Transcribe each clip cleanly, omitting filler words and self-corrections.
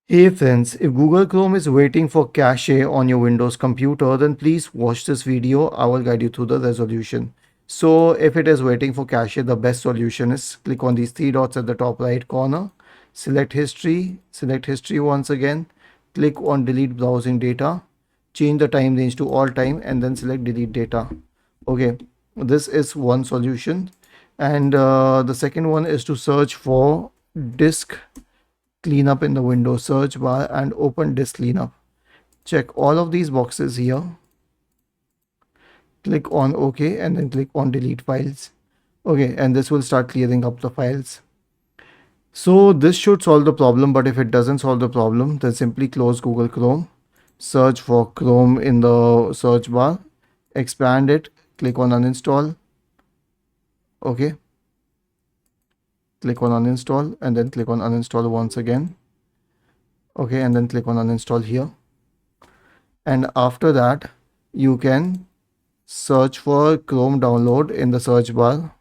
Hey friends, if Google Chrome is waiting for cache on your Windows computer, then please watch this video. I will guide you through the resolution. So if it is waiting for cache, the best solution is click on these three dots at the top right corner, select history once again, click on delete browsing data, change the time range to all time and then select delete data. Okay, this is one solution. And the second one is to search for disk cleanup in the Windows search bar and open disk cleanup. Check all of these boxes here. Click on OK and then click on delete files. Okay, and this will start clearing up the files. So this should solve the problem, but if it doesn't solve the problem, then simply close Google Chrome, search for Chrome in the search bar, expand it, click on uninstall. Okay, click on uninstall and then click on uninstall once again. Okay, and then click on uninstall here. And after that, you can search for Chrome download in the search bar.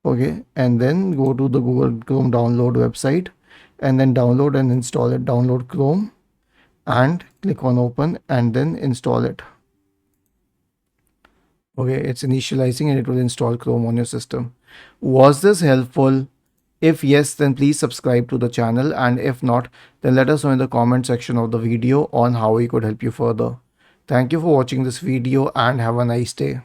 Okay, and then go to the Google Chrome download website and then download and install it. Download Chrome and click on open and then install it. Okay, it's initializing and it will install Chrome on your system. Was this helpful? If yes, then please subscribe to the channel, and if not, then let us know in the comment section of the video on how we could help you further. Thank you for watching this video and have a nice day.